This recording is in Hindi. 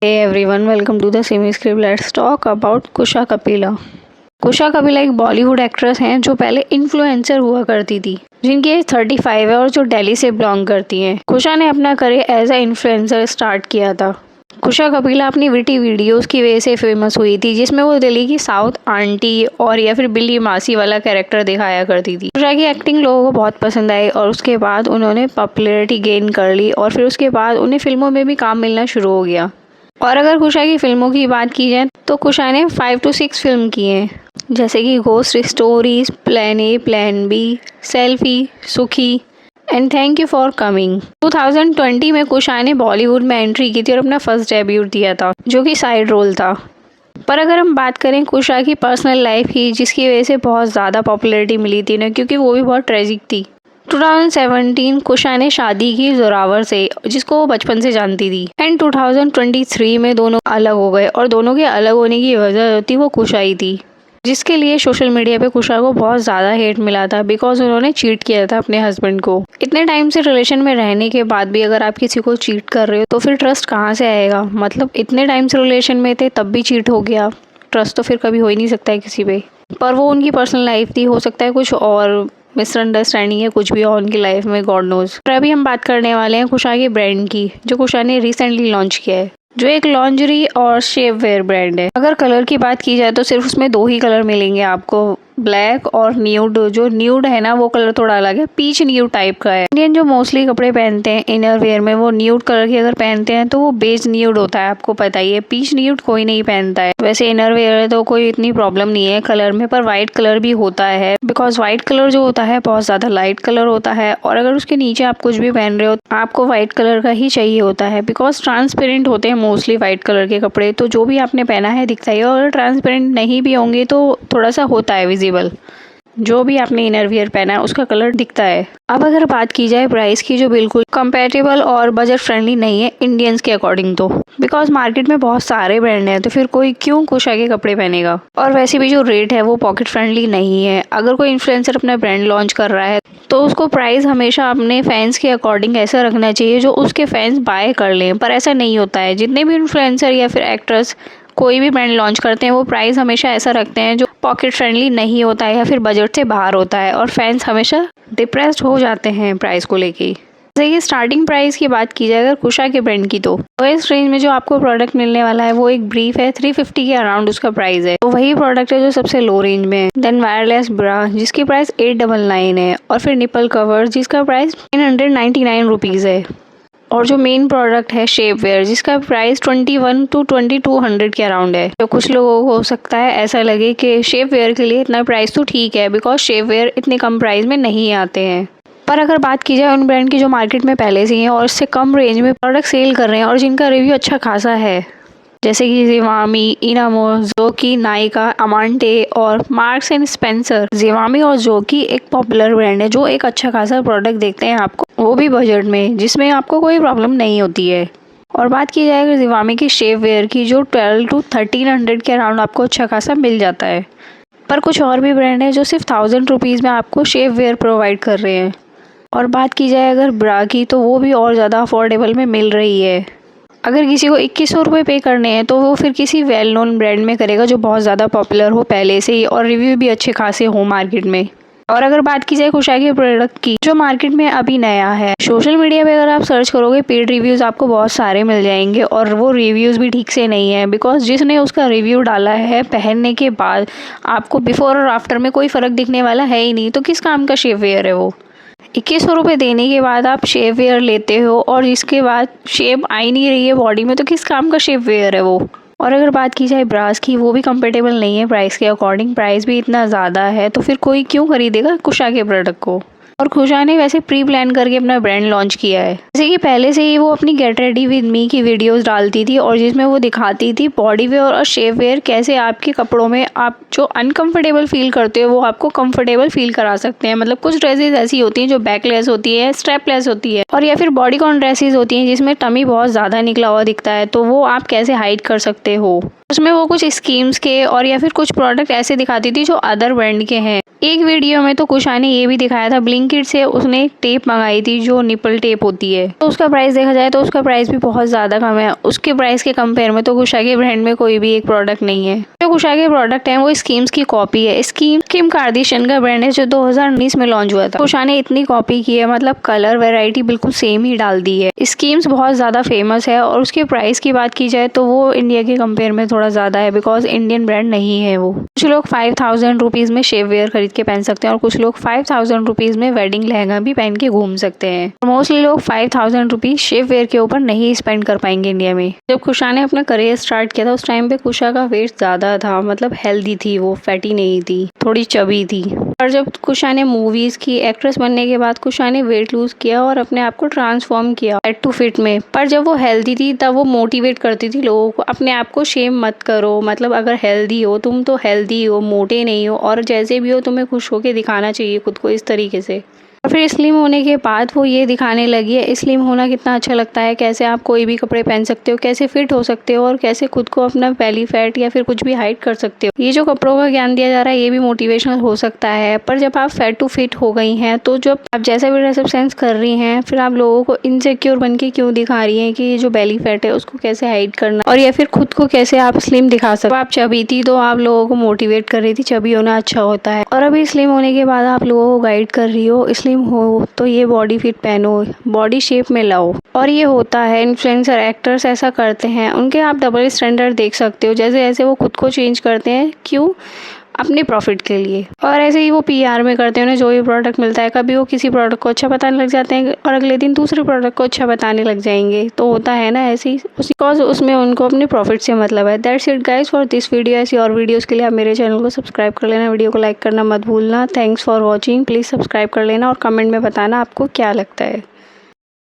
Hey everyone, welcome to the Semi Script. Let's talk about कुशा कपिला। कुशा कपिला एक बॉलीवुड एक्ट्रेस हैं जो पहले इन्फ्लुएंसर हुआ करती थी, जिनकी एज 35 है और जो दिल्ली से बिलोंग करती हैं। कुशा ने अपना career as a influencer start किया था। कुशा कपिला अपनी विटी वीडियोस की वजह से फेमस हुई थी, जिसमें वो दिल्ली की साउथ आंटी और या फिर बिल्ली मासी वाला कैरेक्टर दिखाया करती थी। कुशा की एक्टिंग लोगों को बहुत पसंद आई और उसके बाद उन्होंने पॉपुलैरिटी गेन कर ली और फिर उसके बाद उन्हें फिल्मों में भी काम मिलना शुरू हो गया। और अगर कुशा की फिल्मों की बात की जाए तो कुशा ने 5 to 6 फिल्म की हैं, जैसे कि ghost stories, plan A, plan B, selfie, Sukhee and thank you for coming. 2020 में कुशा ने बॉलीवुड में एंट्री की थी और अपना फर्स्ट डेब्यूट दिया था, जो कि साइड रोल था। पर अगर हम बात करें कुशा की पर्सनल लाइफ की, जिसकी वजह से बहुत ज़्यादा पॉपुलैरिटी मिली थी ना, क्योंकि वो भी बहुत ट्रेजिक थी। 2017 कुशा ने शादी की जोरावर से, जिसको वो बचपन से जानती थी, एंड 2023 में दोनों अलग हो गए और दोनों के अलग होने की वजह थी वो कुशा ही थी, जिसके लिए सोशल मीडिया पे कुशा को बहुत ज़्यादा हेट मिला था बिकॉज उन्होंने चीट किया था अपने हस्बैंड को। इतने टाइम से रिलेशन में रहने के बाद भी अगर आप किसी को चीट कर रहे हो तो फिर ट्रस्ट कहाँ से आएगा। मतलब इतने टाइम से रिलेशन में थे तब भी चीट हो गया, ट्रस्ट तो फिर कभी हो ही नहीं सकता है किसी पे। पर वो उनकी पर्सनल लाइफ थी, हो सकता है कुछ और मिसअंडरस्टैंडिंग है, कुछ भी हो उनकी लाइफ में, गॉड नोज। और अभी हम बात करने वाले हैं कुशा के ब्रांड की, जो कुशा ने रिसेंटली लॉन्च किया है, जो एक लॉन्जरी और शेप वेयर ब्रांड है। अगर कलर की बात की जाए तो सिर्फ उसमें 2 ही कलर मिलेंगे आपको, ब्लैक और न्यूड। जो न्यूड है ना, वो कलर थोड़ा अलग है, पीच न्यूड टाइप का है। इंडियन जो मोस्टली कपड़े पहनते हैं इनर वेयर में, वो न्यूड कलर के अगर पहनते हैं तो वो बेज न्यूड होता है, आपको पता ही है। पीच न्यूड कोई नहीं पहनता है। वैसे इनर वेयर है तो कोई इतनी प्रॉब्लम नहीं है कलर में, पर व्हाइट कलर भी होता है, बिकॉज व्हाइट कलर जो होता है बहुत ज़्यादा लाइट कलर होता है। और अगर उसके नीचे आप कुछ भी पहन रहे हो आपको व्हाइट कलर का ही चाहिए होता है, बिकॉज ट्रांसपेरेंट होते हैं मोस्टली व्हाइट कलर के कपड़े, तो जो भी आपने पहना है दिखता ही है। और अगर ट्रांसपेरेंट नहीं भी होंगे तो थोड़ा सा होता है विजिबल, जो भी आपने इनर वियर पहना है उसका कलर दिखता है। अब अगर बात की जाए प्राइस की, जो बिल्कुल कंपैटिबल और बजट फ्रेंडली नहीं है इंडियंस के अकॉर्डिंग, तो बिकॉज मार्केट में बहुत सारे ब्रांड हैं तो फिर कोई क्यों कुशा के कपड़े पहनेगा। और वैसे भी जो रेट है वो पॉकेट फ्रेंडली नहीं है। अगर कोई इन्फ्लुएंसर अपना ब्रांड लॉन्च कर रहा है तो उसको प्राइस हमेशा अपने फैंस के अकॉर्डिंग ऐसा रखना चाहिए जो उसके फैंस बाय कर लें, पर ऐसा नहीं होता है। जितने भी इन्फ्लुएंसर या फिर एक्ट्रेस कोई भी ब्रांड लॉन्च करते हैं वो प्राइस हमेशा ऐसा रखते हैं जो पॉकेट फ्रेंडली नहीं होता है या फिर बजट से बाहर होता है, और फैंस हमेशा डिप्रेस्ड हो जाते हैं प्राइस को लेके। जैसे कि स्टार्टिंग प्राइस की बात की जाए अगर कुशा के ब्रांड की, तो इस रेंज में जो आपको प्रोडक्ट मिलने वाला है वो एक ब्रीफ है, 350 के अराउंड उसका प्राइस है। तो वही प्रोडक्ट है जो सबसे लो रेंज में है। देन वायरलेस ब्रा, जिसकी प्राइस 899 है, और फिर निपल कवर जिसका प्राइस 999 रुपीज़ है। और जो मेन प्रोडक्ट है शेप वेयर, जिसका प्राइस 21 to 2200 के अराउंड है। तो कुछ लोगों को हो सकता है ऐसा लगे कि शेप वेयर के लिए इतना प्राइस तो ठीक है, बिकॉज शेप वेयर इतने कम प्राइस में नहीं आते हैं। पर अगर बात की जाए उन ब्रांड की जो मार्केट में पहले से ही हैं और इससे कम रेंज में प्रोडक्ट सेल कर रहे हैं और जिनका रिव्यू अच्छा खासा है, जैसे कि जिवामी, इनामो, जोकी, नायका, अमांटे और मार्क्स एंड स्पेंसर। जिवामी और जोकी एक पॉपुलर ब्रांड है जो एक अच्छा खासा प्रोडक्ट देखते हैं आपको, वो भी बजट में, जिसमें आपको कोई प्रॉब्लम नहीं होती है। और बात की जाए अगर जिवामी की शेप वेयर की, जो 12 to 1300 के अराउंड आपको अच्छा खासा मिल जाता है। पर कुछ और भी ब्रांड है जो सिर्फ 1000 रुपीज़ में आपको शेप वेयर प्रोवाइड कर रहे हैं। और बात की जाए अगर ब्रा की, तो वो भी और ज़्यादा अफोर्डेबल में मिल रही है। अगर किसी को 2100 रुपये पे करने हैं तो वो फिर किसी वेल नोन ब्रांड में करेगा जो बहुत ज़्यादा पॉपुलर हो पहले से ही और रिव्यू भी अच्छे खासे हो मार्केट में। और अगर बात की जाए कुशा के प्रोडक्ट की, जो मार्केट में अभी नया है, सोशल मीडिया पे अगर आप सर्च करोगे पेड रिव्यूज़ आपको बहुत सारे मिल जाएंगे, और वो रिव्यूज़ भी ठीक से नहीं है, बिकॉज जिसने उसका रिव्यू डाला है पहनने के बाद आपको बिफोर और आफ्टर में कोई फ़र्क दिखने वाला है ही नहीं, तो किस काम का शेप वेयर है वो। 2100 रुपये देने के बाद आप शेप वेयर लेते हो और जिसके बाद शेप आ ही नहीं रही है बॉडी में, तो किस काम का शेप वेयर है वो। और अगर बात की जाए ब्रास की, वो भी कंफर्टेबल नहीं है प्राइस के अकॉर्डिंग, प्राइस भी इतना ज़्यादा है, तो फिर कोई क्यों खरीदेगा कुशा के प्रोडक्ट को। और कुशा ने वैसे प्री प्लान करके अपना ब्रांड लॉन्च किया है, जैसे कि पहले से ही वो अपनी गेट रेडी विद मी की वीडियोस डालती थी और जिसमें वो दिखाती थी बॉडी वेयर और शेप वेयर कैसे आपके कपड़ों में आप जो अनकंफर्टेबल फील करते हो वो आपको कंफर्टेबल फील करा सकते हैं। मतलब कुछ ड्रेसेस ऐसी होती हैं जो बैकलेस होती है, स्ट्रैपलेस होती है, और या फिर बॉडी कॉन ड्रेसेस होती हैं जिसमें टमी बहुत ज़्यादा निकला हुआ दिखता है, तो वो आप कैसे हाइड कर सकते हो। उसमें वो कुछ स्कीम्स के और या फिर कुछ प्रोडक्ट ऐसे दिखाती थी जो अदर ब्रांड के हैं। एक वीडियो में तो कुशा ने ये भी दिखाया था, ब्लिंकिट से उसने एक टेप मंगाई थी जो निपल टेप होती है, तो उसका प्राइस देखा जाए तो उसका प्राइस भी बहुत ज़्यादा कम है। उसके प्राइस के कंपेयर में तो कुशा के ब्रांड में कोई भी एक प्रोडक्ट नहीं है। जो कुशा के प्रोडक्ट हैं वो स्कीम्स की कॉपी है। किम कार्दाशियन का ब्रांड है जो 2019 में लॉन्च हुआ था। कुशा ने इतनी कॉपी की है, मतलब कलर वेराइटी बिल्कुल सेम ही डाल दी है। स्कीम्स बहुत ज़्यादा फेमस है और उसके प्राइस की बात की जाए तो वो इंडिया के कंपेयर में थोड़ा ज़्यादा है, बिकॉज इंडियन ब्रांड नहीं है वो। कुछ लोग 5000 रुपीज़ में शेव वेयर खरीद के पहन सकते हैं और कुछ लोग 5000 रुपीज़ में वेडिंग लहंगा भी पहन के घूम सकते हैं। मोस्टली लोग 5000 रुपीज़ शेव वेयर के ऊपर नहीं स्पेंड कर पाएंगे इंडिया में। जब कुशा ने अपना करियर स्टार्ट किया था उस टाइम पे कुशा का वेट ज़्यादा था, मतलब हेल्दी थी वो, फैटी नहीं थी, थोड़ी चबी थी। और जब कुशा ने मूवीज़ की एक्ट्रेस बनने के बाद कुशा ने वेट लूज़ किया और अपने आप को ट्रांसफॉर्म किया एट टू फिट में। पर जब वो हेल्दी थी तब वो मोटिवेट करती थी लोगों को, अपने आप को शेम मत करो, मतलब अगर हेल्दी हो तुम तो हेल्दी हो, मोटे नहीं हो, और जैसे भी हो तुम्हें खुश होके दिखाना चाहिए खुद को इस तरीके से। और फिर स्लिम होने के बाद वो ये दिखाने लगी है स्लिम होना कितना अच्छा लगता है, कैसे आप कोई भी कपड़े पहन सकते हो, कैसे फिट हो सकते हो और कैसे खुद को अपना बेली फैट या फिर कुछ भी हाइड कर सकते हो। ये जो कपड़ों का ज्ञान दिया जा रहा है ये भी मोटिवेशनल हो सकता है। पर जब आप फैट टू फिट हो गई हैं तो जब आप जैसा भी ड्रेसअप सेंस कर रही हैं फिर आप लोगों को इनसिक्योर बन के क्यों दिखा रही हैं कि ये जो बेली फैट है उसको कैसे हाइड करना और या फिर खुद को कैसे आप स्लिम दिखा सकते हो। आप चबी थी तो आप लोगों को मोटिवेट कर रही थी चबी होना अच्छा होता है, और अभी स्लिम होने के बाद आप लोगों को गाइड कर रही हो स्लिम हो तो ये बॉडी फिट पहनो, बॉडी शेप में लाओ। और ये होता है, इन्फ्लुएंसर एक्टर्स ऐसा करते हैं, उनके आप डबल स्टैंडर्ड देख सकते हो, जैसे जैसे वो खुद को चेंज करते हैं, क्यों? अपने प्रॉफिट के लिए। और ऐसे ही वो पीआर में करते हैं, उन्हें जो भी प्रोडक्ट मिलता है कभी वो किसी प्रोडक्ट को अच्छा बताने लग जाते हैं और अगले दिन दूसरे प्रोडक्ट को अच्छा बताने लग जाएंगे। तो होता है ना ऐसे ही, बिकॉज उसमें उनको अपने प्रॉफिट से मतलब है। That's it guys for this video. ऐसी और वीडियोज़ के लिए आप मेरे चैनल को सब्सक्राइब कर लेना, वीडियो को लाइक करना मत भूलना। Thanks for watching, please subscribe कर लेना और कमेंट में बताना आपको क्या लगता है।